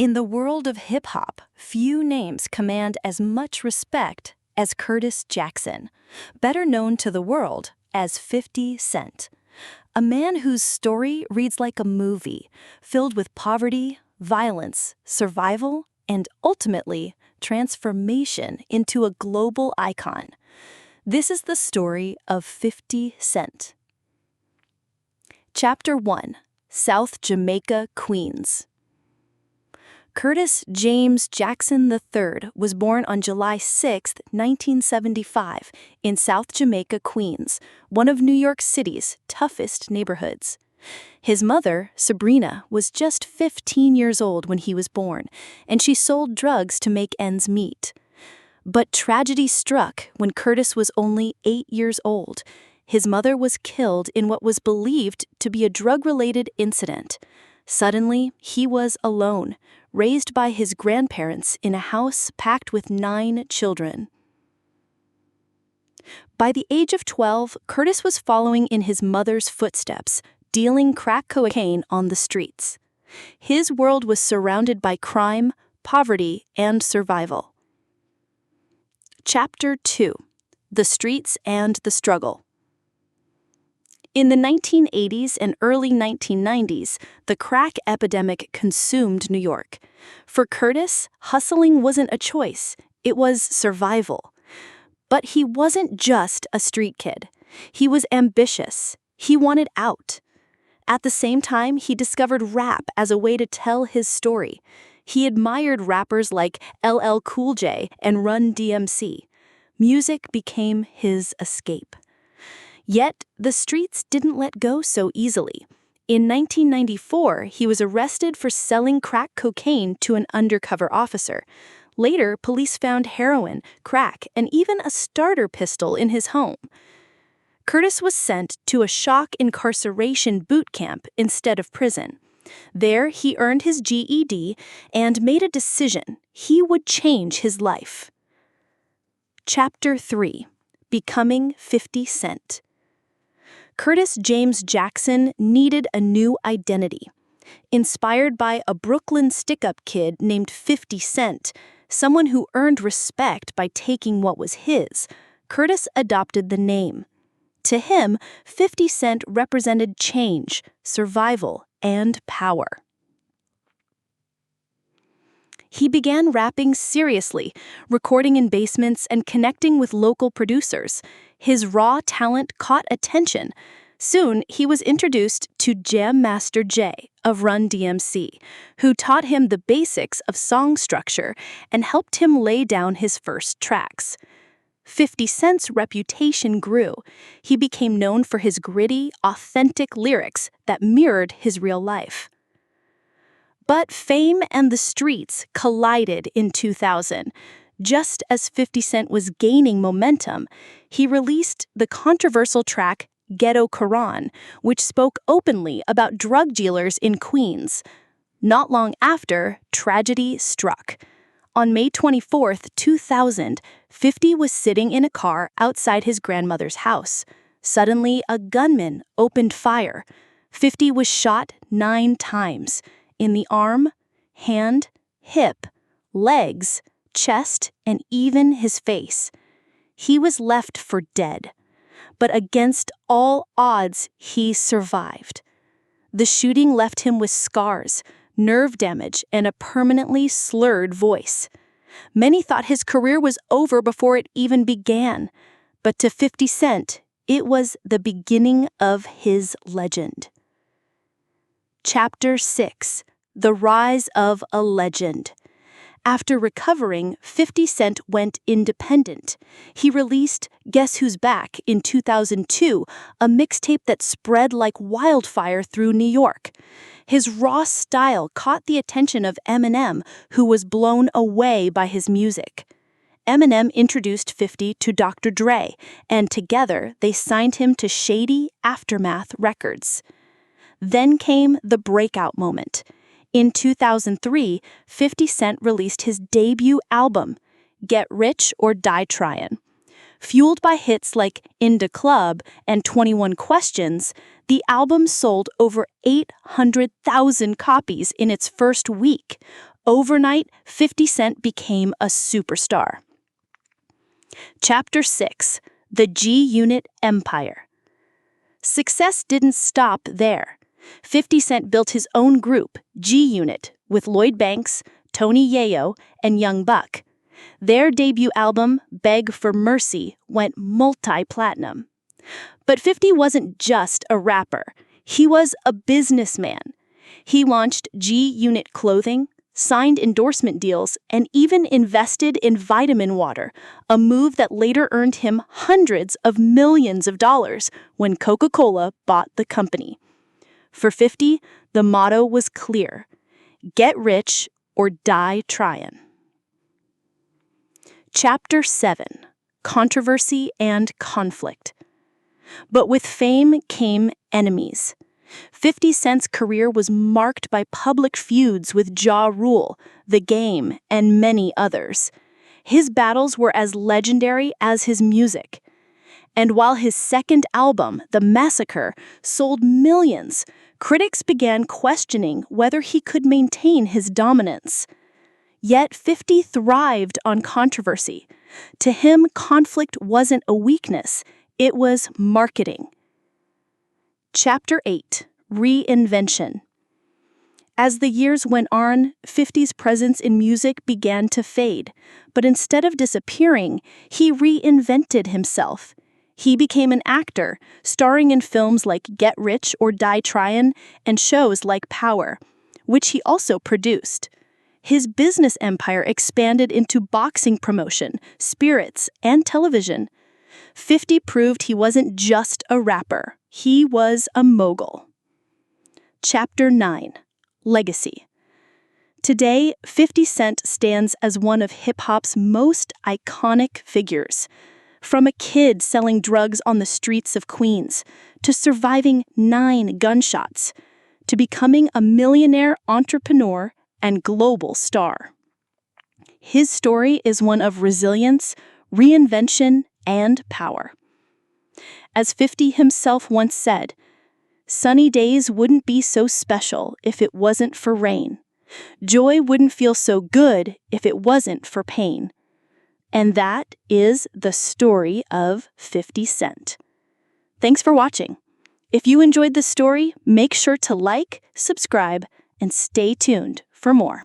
In the world of hip-hop, few names command as much respect as Curtis Jackson, better known to the world as 50 Cent. A man whose story reads like a movie, filled with poverty, violence, survival, and ultimately, transformation into a global icon. This is the story of 50 Cent. Chapter 1: South Jamaica, Queens. Curtis James Jackson III was born on July 6, 1975, in South Jamaica, Queens, one of New York City's toughest neighborhoods. His mother, Sabrina, was just 15 years old when he was born, and she sold drugs to make ends meet. But tragedy struck when Curtis was only 8 years old. His mother was killed in what was believed to be a drug-related incident. Suddenly, he was alone, raised by his grandparents in a house packed with 9 children. By the age of 12, Curtis was following in his mother's footsteps, dealing crack cocaine on the streets. His world was surrounded by crime, poverty, and survival. Chapter 2: The Streets and the Struggle. In the 1980s and early 1990s, the crack epidemic consumed New York. For Curtis, hustling wasn't a choice, it was survival. But he wasn't just a street kid. He was ambitious. He wanted out. At the same time, he discovered rap as a way to tell his story. He admired rappers like LL Cool J and Run DMC. Music became his escape. Yet, the streets didn't let go so easily. In 1994, he was arrested for selling crack cocaine to an undercover officer. Later, police found heroin, crack, and even a starter pistol in his home. Curtis was sent to a shock incarceration boot camp instead of prison. There, he earned his GED and made a decision: he would change his life. Chapter 3: Becoming 50 Cent. Curtis James Jackson needed a new identity. Inspired by a Brooklyn stick-up kid named 50 Cent, someone who earned respect by taking what was his, Curtis adopted the name. To him, 50 Cent represented change, survival, and power. He began rapping seriously, recording in basements and connecting with local producers. His raw talent caught attention. Soon, he was introduced to Jam Master Jay of Run DMC, who taught him the basics of song structure and helped him lay down his first tracks. 50 Cent's reputation grew. He became known for his gritty, authentic lyrics that mirrored his real life. But fame and the streets collided in 2000. Just as 50 Cent was gaining momentum, he released the controversial track Ghetto Quran, which spoke openly about drug dealers in Queens. Not long after, tragedy struck. On May 24, 2000, 50 was sitting in a car outside his grandmother's house. Suddenly, a gunman opened fire. 50 was shot 9 times. In the arm, hand, hip, legs, chest, and even his face. He was left for dead. But against all odds, he survived. The shooting left him with scars, nerve damage, and a permanently slurred voice. Many thought his career was over before it even began. But to 50 Cent, it was the beginning of his legend. Chapter 6: The Rise of a Legend. After recovering, 50 Cent went independent. He released Guess Who's Back in 2002, a mixtape that spread like wildfire through New York. His raw style caught the attention of Eminem, who was blown away by his music. Eminem introduced 50 to Dr. Dre, and together they signed him to Shady Aftermath Records. Then came the breakout moment. In 2003, 50 Cent released his debut album, Get Rich or Die Tryin'. Fueled by hits like In Da Club and 21 Questions, the album sold over 800,000 copies in its first week, Overnight, 50 Cent became a superstar. Chapter 6: The G-Unit Empire. Success didn't stop there. 50 Cent built his own group, G-Unit, with Lloyd Banks, Tony Yayo, and Young Buck. Their debut album, Beg for Mercy, went multi-platinum. But 50 wasn't just a rapper. He was a businessman. He launched G-Unit clothing, signed endorsement deals, and even invested in vitamin water, a move that later earned him hundreds of millions of dollars when Coca-Cola bought the company. For 50, the motto was clear: get rich or die tryin'. Chapter 7: Controversy and Conflict. But with fame came enemies. 50 Cent's career was marked by public feuds with Ja Rule, The Game, and many others. His battles were as legendary as his music. And while his second album, The Massacre, sold millions, critics began questioning whether he could maintain his dominance. Yet 50 thrived on controversy. To him, conflict wasn't a weakness, it was marketing. Chapter 8: Reinvention. As the years went on, 50's presence in music began to fade, but instead of disappearing, he reinvented himself. He became an actor, starring in films like Get Rich or Die Tryin' and shows like Power, which he also produced. His business empire expanded into boxing promotion, spirits, and television. 50 proved he wasn't just a rapper, he was a mogul. Chapter 9: Legacy. Today, 50 Cent stands as one of hip-hop's most iconic figures. From a kid selling drugs on the streets of Queens, to surviving 9 gunshots, to becoming a millionaire entrepreneur and global star. His story is one of resilience, reinvention, and power. As 50 himself once said, "Sunny days wouldn't be so special if it wasn't for rain. Joy wouldn't feel so good if it wasn't for pain." And that is the story of 50 Cent. Thanks for watching. If you enjoyed this story, make sure to like, subscribe, and stay tuned for more.